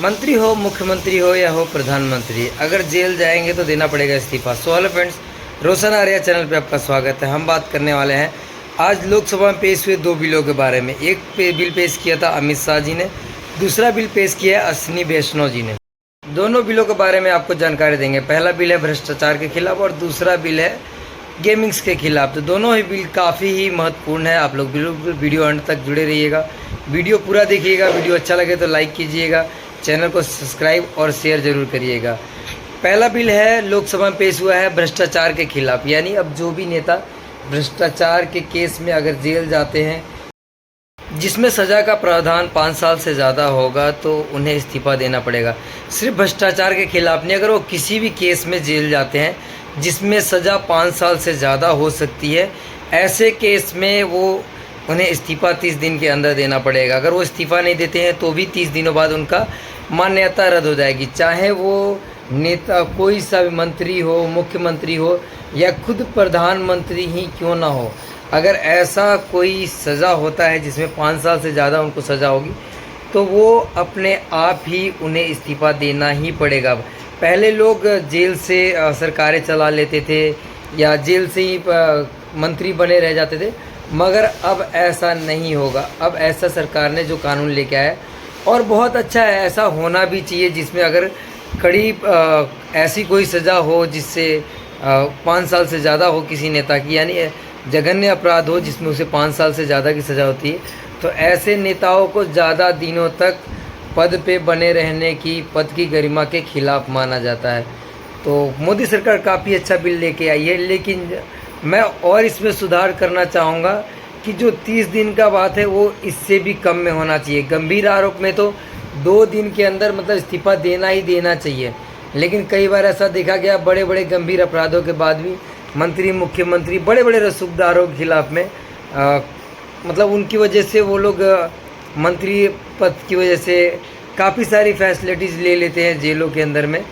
मंत्री हो, मुख्यमंत्री हो या हो प्रधानमंत्री, अगर जेल जाएंगे तो देना पड़ेगा इस्तीफा। सो हेलो फ्रेंड्स, रोशन आर्या चैनल पे आपका स्वागत है। हम बात करने वाले हैं आज लोकसभा में पेश हुए दो बिलों के बारे में। एक बिल पेश किया था अमित शाह जी ने, दूसरा बिल पेश किया है अश्विनी वैष्णव जी ने। दोनों बिलों के बारे में आपको जानकारी देंगे। पहला बिल है भ्रष्टाचार के खिलाफ और दूसरा बिल है गेमिंग्स के खिलाफ। तो दोनों ही बिल काफ़ी ही महत्वपूर्ण है। आप लोग बिल्कुल वीडियो अंत तक जुड़े रहिएगा, वीडियो पूरा देखिएगा। वीडियो अच्छा लगे तो लाइक कीजिएगा, चैनल को सब्सक्राइब और शेयर जरूर करिएगा। पहला बिल है लोकसभा में पेश हुआ है भ्रष्टाचार के खिलाफ, यानी अब जो भी नेता भ्रष्टाचार के केस में अगर जेल जाते हैं जिसमें सज़ा का प्रावधान 5 साल से ज़्यादा होगा तो उन्हें इस्तीफा देना पड़ेगा। सिर्फ भ्रष्टाचार के खिलाफ नहीं, अगर वो किसी भी केस में जेल जाते हैं जिसमें सज़ा 5 साल से ज़्यादा हो सकती है, ऐसे केस में वो उन्हें इस्तीफा 30 दिन के अंदर देना पड़ेगा। अगर वो इस्तीफा नहीं देते हैं तो भी 30 दिनों बाद उनका मान्यता रद्द हो जाएगी, चाहे वो नेता कोई सा भी मंत्री हो, मुख्यमंत्री हो या खुद प्रधानमंत्री ही क्यों ना हो। अगर ऐसा कोई सज़ा होता है जिसमें 5 साल से ज़्यादा उनको सज़ा होगी तो वो अपने आप ही उन्हें इस्तीफा देना ही पड़ेगा। पहले लोग जेल से सरकारें चला लेते थे या जेल से ही मंत्री बने रह जाते थे, मगर अब ऐसा नहीं होगा। अब ऐसा सरकार ने जो कानून लेके आया और बहुत अच्छा है, ऐसा होना भी चाहिए, जिसमें अगर कड़ी ऐसी कोई सज़ा हो जिससे 5 साल से ज़्यादा हो किसी नेता की, यानी जघन्य अपराध हो जिसमें उसे 5 साल से ज़्यादा की सज़ा होती है, तो ऐसे नेताओं को ज़्यादा दिनों तक पद पे बने रहने की, पद की गरिमा के खिलाफ माना जाता है। तो मोदी सरकार काफ़ी अच्छा बिल लेके आई है, लेकिन मैं और इसमें सुधार करना चाहूँगा कि जो 30 दिन का बात है वो इससे भी कम में होना चाहिए। गंभीर आरोप में तो 2 दिन के अंदर मतलब इस्तीफा देना ही देना चाहिए, लेकिन कई बार ऐसा देखा गया बड़े बड़े गंभीर अपराधों के बाद भी मंत्री, मुख्यमंत्री, बड़े बड़े रसूखदारों के खिलाफ में मतलब उनकी वजह से वो लोग मंत्री पद की वजह से काफ़ी सारी फैसिलिटीज़ ले लेते हैं जेलों के अंदर में।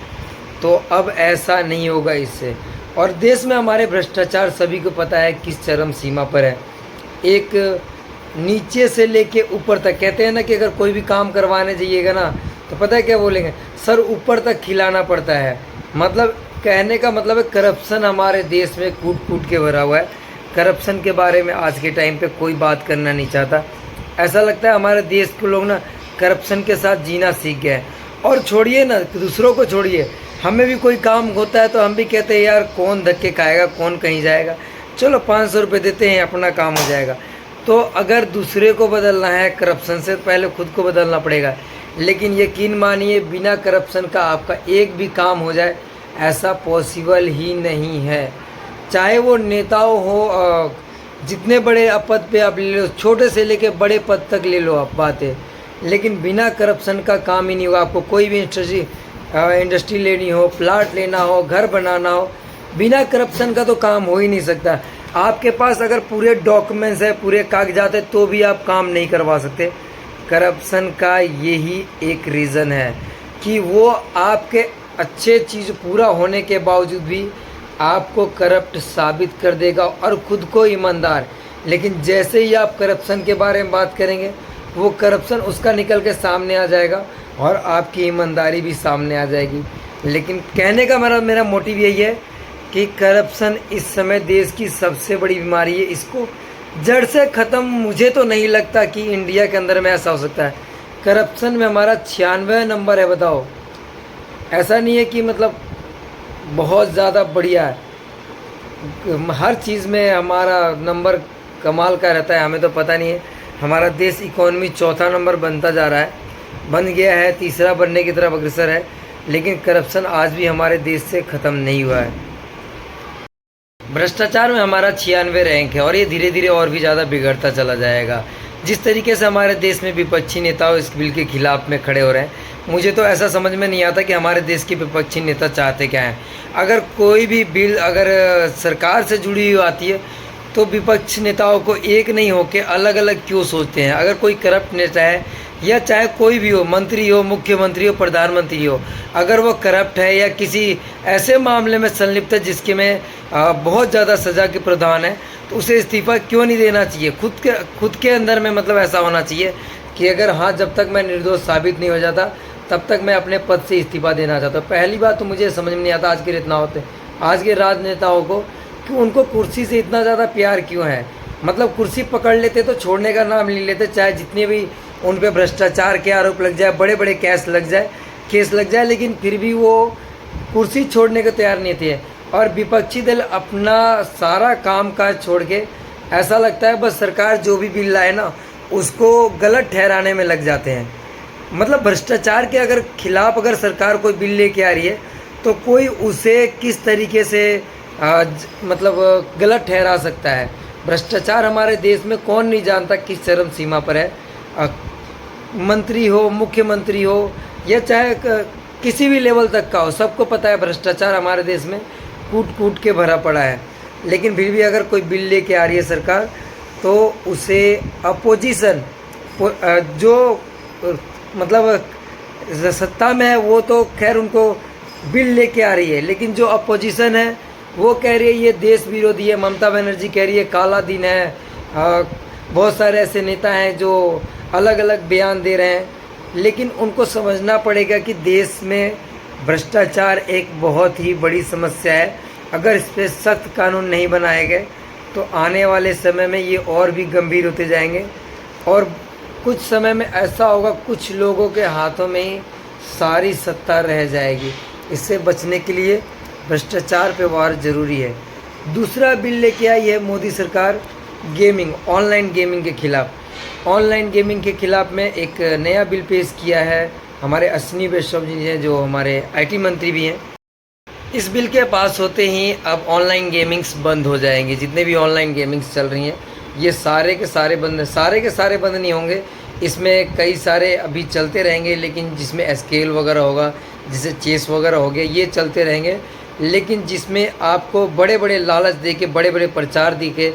तो अब ऐसा नहीं होगा इससे। और देश में हमारे भ्रष्टाचार सभी को पता है किस चरम सीमा पर है। एक नीचे से लेके ऊपर तक, कहते हैं ना कि अगर कोई भी काम करवाने जाइएगा ना तो पता है क्या बोलेंगे, सर ऊपर तक खिलाना पड़ता है। मतलब कहने का मतलब है करप्शन हमारे देश में कूट कूट के भरा हुआ है। करप्शन के बारे में आज के टाइम पे कोई बात करना नहीं चाहता। ऐसा लगता है हमारे देश के लोग ना करप्शन के साथ जीना सीख गए हैं। और छोड़िए ना, दूसरों को छोड़िए, हमें भी कोई काम होता है तो हम भी कहते हैं यार कौन धक्के खाएगा, कौन कहीं जाएगा, चलो 500 रुपये देते हैं, अपना काम हो जाएगा। तो अगर दूसरे को बदलना है करप्शन से, पहले खुद को बदलना पड़ेगा। लेकिन यकीन मानिए बिना करप्शन का आपका एक भी काम हो जाए ऐसा पॉसिबल ही नहीं है। चाहे वो नेताओं हो, जितने बड़े पद पे आप ले लो, छोटे से लेके बड़े पद तक ले लो आप बातें, लेकिन बिना करप्शन का काम ही नहीं होगा। आपको कोई भी इंडस्ट्री लेनी हो, प्लाट लेना हो, घर बनाना हो, बिना करप्शन का तो काम हो ही नहीं सकता। आपके पास अगर पूरे डॉक्यूमेंट्स है, पूरे कागजात है, तो भी आप काम नहीं करवा सकते। करप्शन का यही एक रीज़न है कि वो आपके अच्छे चीज़ पूरा होने के बावजूद भी आपको करप्ट साबित कर देगा और ख़ुद को ईमानदार। लेकिन जैसे ही आप करप्शन के बारे में बात करेंगे वो करप्शन उसका निकल के सामने आ जाएगा और आपकी ईमानदारी भी सामने आ जाएगी। लेकिन कहने का मेरा मोटिव यही है कि करप्शन इस समय देश की सबसे बड़ी बीमारी है। इसको जड़ से ख़त्म मुझे तो नहीं लगता कि इंडिया के अंदर में ऐसा हो सकता है। करप्शन में हमारा 96 नंबर है, बताओ। ऐसा नहीं है कि मतलब बहुत ज़्यादा बढ़िया है, हर चीज़ में हमारा नंबर कमाल का रहता है। हमें तो पता नहीं है, हमारा देश इकोनॉमी 4था नंबर बनता जा रहा है, बन गया है, 3रा बनने की तरफ अग्रसर है, लेकिन करप्शन आज भी हमारे देश से ख़त्म नहीं हुआ है। भ्रष्टाचार में हमारा 96 रैंक है और ये धीरे धीरे और भी ज़्यादा बिगड़ता चला जाएगा। जिस तरीके से हमारे देश में विपक्षी नेताओं इस बिल के खिलाफ में खड़े हो रहे हैं, मुझे तो ऐसा समझ में नहीं आता कि हमारे देश के विपक्षी नेता चाहते क्या हैं। अगर कोई भी बिल अगर सरकार से जुड़ी हुई आती है तो विपक्ष नेताओं को एक नहीं होकर अलग अलग क्यों सोचते हैं। अगर कोई करप्ट नेता है या चाहे कोई भी हो, मंत्री हो, मुख्यमंत्री हो, प्रधानमंत्री हो, अगर वो करप्ट है या किसी ऐसे मामले में संलिप्त है जिसके में बहुत ज़्यादा सज़ा के प्रावधान है, तो उसे इस्तीफ़ा क्यों नहीं देना चाहिए। खुद के अंदर में मतलब ऐसा होना चाहिए कि अगर हाँ, जब तक मैं निर्दोष साबित नहीं हो जाता तब तक मैं अपने पद से इस्तीफा देना चाहता हूँ। पहली बात तो मुझे समझ में नहीं आता आज के राजनेताओं को कि उनको कुर्सी से इतना ज़्यादा प्यार क्यों है। मतलब कुर्सी पकड़ लेते तो छोड़ने का नाम नहीं लेते, चाहे जितने भी उन पे भ्रष्टाचार के आरोप लग जाए, बड़े बड़े केस लग जाए, लेकिन फिर भी वो कुर्सी छोड़ने को तैयार नहीं थे। और विपक्षी दल अपना सारा काम काज छोड़ के, ऐसा लगता है बस सरकार जो भी बिल लाए ना उसको गलत ठहराने में लग जाते हैं। मतलब भ्रष्टाचार के अगर खिलाफ अगर सरकार कोई बिल लेके आ रही है तो कोई उसे किस तरीके से मतलब गलत ठहरा सकता है। भ्रष्टाचार हमारे देश में कौन नहीं जानता किस चरम सीमा पर है। मंत्री हो, मुख्यमंत्री हो, या चाहे किसी भी लेवल तक का हो, सबको पता है भ्रष्टाचार हमारे देश में कूट कूट के भरा पड़ा है। लेकिन फिर भी अगर कोई बिल लेके आ रही है सरकार तो उसे अपोजिशन जो मतलब सत्ता में है वो तो खैर उनको बिल लेके आ रही है, लेकिन जो अपोजिशन है वो कह रही है ये देश विरोधी है। ममता बनर्जी कह रही है काला दिन है। बहुत सारे ऐसे नेता हैं जो अलग अलग बयान दे रहे हैं, लेकिन उनको समझना पड़ेगा कि देश में भ्रष्टाचार एक बहुत ही बड़ी समस्या है। अगर इस पर सख्त कानून नहीं बनाए गए तो आने वाले समय में ये और भी गंभीर होते जाएंगे और कुछ समय में ऐसा होगा कुछ लोगों के हाथों में ही सारी सत्ता रह जाएगी। इससे बचने के लिए भ्रष्टाचार पे वार ज़रूरी है। दूसरा बिल लेके आई है मोदी सरकार गेमिंग, ऑनलाइन गेमिंग के खिलाफ। ऑनलाइन गेमिंग के खिलाफ में एक नया बिल पेश किया है हमारे अश्विनी वैष्णव जी हैं जो हमारे आईटी मंत्री भी हैं। इस बिल के पास होते ही अब ऑनलाइन गेमिंग्स बंद हो जाएंगी। जितने भी ऑनलाइन गेमिंग्स चल रही हैं ये सारे के सारे बंद नहीं होंगे। इसमें कई सारे अभी चलते रहेंगे, लेकिन जिसमें स्केल वगैरह होगा, जिसे चेस वगैरह हो गया, ये चलते रहेंगे। लेकिन जिसमें आपको बड़े बड़े लालच दे के, बड़े बड़े प्रचार दे के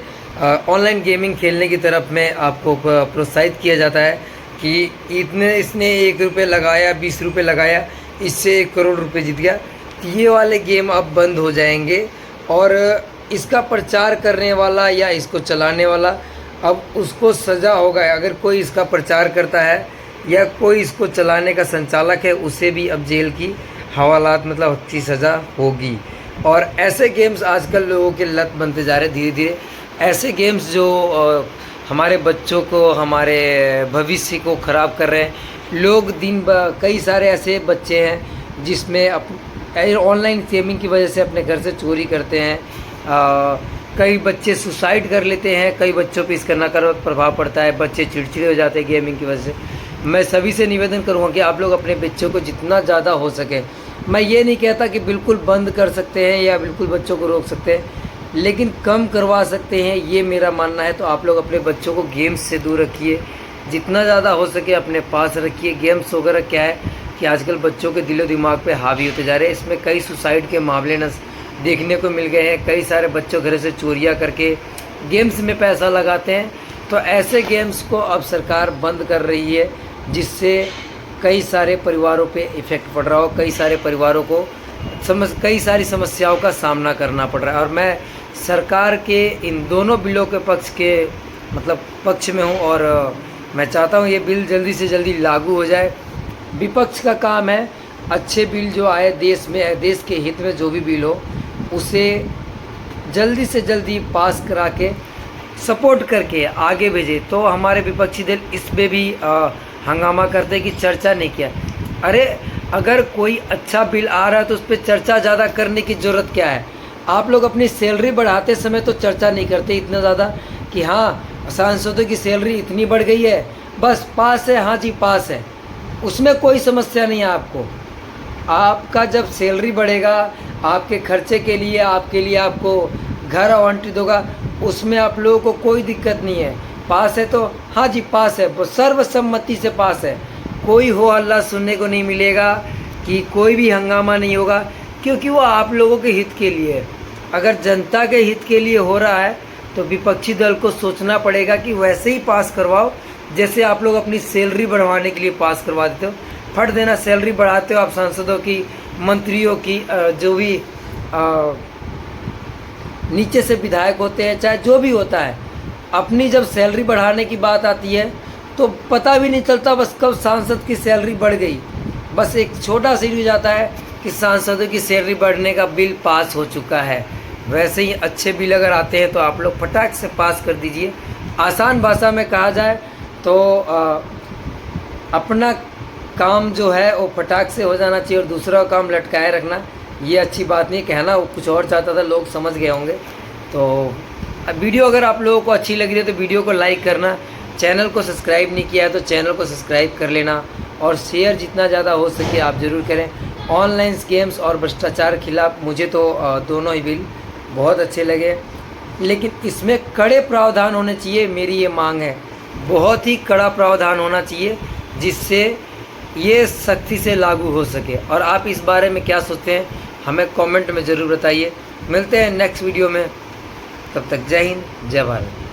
ऑनलाइन गेमिंग खेलने की तरफ में आपको प्रोत्साहित किया जाता है कि इसने 1 रुपये लगाया, 20 रुपये लगाया, इससे 1 करोड़ रुपये जीत गया। तो ये वाले गेम अब बंद हो जाएंगे और इसका प्रचार करने वाला या इसको चलाने वाला अब उसको सज़ा होगा। अगर कोई इसका प्रचार करता है या कोई इसको चलाने का संचालक है उसे भी अब जेल की हवालात मतलब अच्छी सज़ा होगी। और ऐसे गेम्स आजकल लोगों के लत बनते जा रहे धीरे धीरे। ऐसे गेम्स जो हमारे बच्चों को, हमारे भविष्य को ख़राब कर रहे हैं। लोग कई सारे ऐसे बच्चे हैं जिसमें ऑनलाइन गेमिंग की वजह से अपने घर से चोरी करते हैं। कई बच्चे सुसाइड कर लेते हैं, कई बच्चों पे इसका नकारात्मक प्रभाव पड़ता है, बच्चे चिड़चिड़े हो जाते हैं गेमिंग की वजह से। मैं सभी से निवेदन करूँगा कि आप लोग अपने बच्चों को जितना ज़्यादा हो सके, मैं ये नहीं कहता कि बिल्कुल बंद कर सकते हैं या बिल्कुल बच्चों को रोक सकते हैं, लेकिन कम करवा सकते हैं, ये मेरा मानना है। तो आप लोग अपने बच्चों को गेम्स से दूर रखिए, जितना ज़्यादा हो सके अपने पास रखिए। गेम्स वगैरह क्या है कि आजकल बच्चों के दिलो दिमाग पे हावी होते जा रहे हैं। इसमें कई सुसाइड के मामले देखने को मिल गए हैं। कई सारे बच्चों घर से चोरियां करके गेम्स में पैसा लगाते हैं। तो ऐसे गेम्स को अब सरकार बंद कर रही है, जिससे कई सारे परिवारों पे इफ़ेक्ट पड़ रहा हो, कई सारे परिवारों को कई सारी समस्याओं का सामना करना पड़ रहा है। और मैं सरकार के इन दोनों बिलों के पक्ष में हूँ और मैं चाहता हूँ ये बिल जल्दी से जल्दी लागू हो जाए। विपक्ष का काम है अच्छे बिल जो आए देश में, देश के हित में जो भी बिल हो उसे जल्दी से जल्दी पास करा के सपोर्ट करके आगे भेजे। तो हमारे विपक्षी दल इस पे भी हंगामा करते कि चर्चा नहीं किया। अरे अगर कोई अच्छा बिल आ रहा है तो उस पर चर्चा ज़्यादा करने की ज़रूरत क्या है। आप लोग अपनी सैलरी बढ़ाते समय तो चर्चा नहीं करते इतना ज़्यादा कि हाँ सांसदों की सैलरी इतनी बढ़ गई है, बस पास है, हाँ जी पास है, उसमें कोई समस्या नहीं है। आपका जब सैलरी बढ़ेगा, आपके खर्चे के लिए आपको घर आवंटित होगा, उसमें आप लोगों को कोई दिक्कत नहीं है। पास है तो हाँ जी पास है, वो सर्वसम्मति से पास है। कोई हो हल्ला सुनने को नहीं मिलेगा कि कोई भी हंगामा नहीं होगा, क्योंकि वो आप लोगों के हित के लिए है। अगर जनता के हित के लिए हो रहा है तो विपक्षी दल को सोचना पड़ेगा कि वैसे ही पास करवाओ जैसे आप लोग अपनी सैलरी बढ़वाने के लिए पास करवा देते हो। फट देना सैलरी बढ़ाते हो आप सांसदों की, मंत्रियों की, जो भी नीचे से विधायक होते हैं, चाहे जो भी होता है, अपनी जब सैलरी बढ़ाने की बात आती है तो पता भी नहीं चलता बस कब सांसद की सैलरी बढ़ गई। बस एक छोटा सा न्यूज आता है कि सांसदों की सैलरी बढ़ने का बिल पास हो चुका है। वैसे ही अच्छे बिल अगर आते हैं तो आप लोग फटाक से पास कर दीजिए। आसान भाषा में कहा जाए तो अपना काम जो है वो फटाक से हो जाना चाहिए और दूसरा काम लटकाए रखना ये अच्छी बात नहीं। कहना वो कुछ और चाहता था, लोग समझ गए होंगे। तो वीडियो अगर आप लोगों को अच्छी लग रही है तो वीडियो को लाइक करना, चैनल को सब्सक्राइब नहीं किया है तो चैनल को सब्सक्राइब कर लेना और शेयर जितना ज़्यादा हो सके आप ज़रूर करें। ऑनलाइन गेम्स और भ्रष्टाचार के खिलाफ मुझे तो दोनों ही बिल बहुत अच्छे लगे, लेकिन इसमें कड़े प्रावधान होने चाहिए। मेरी ये मांग है, बहुत ही कड़ा प्रावधान होना चाहिए जिससे ये सख्ती से लागू हो सके। और आप इस बारे में क्या सोचते हैं हमें कमेंट में ज़रूर बताइए। मिलते हैं नेक्स्ट वीडियो में, तब तक जय हिंद जय भारत।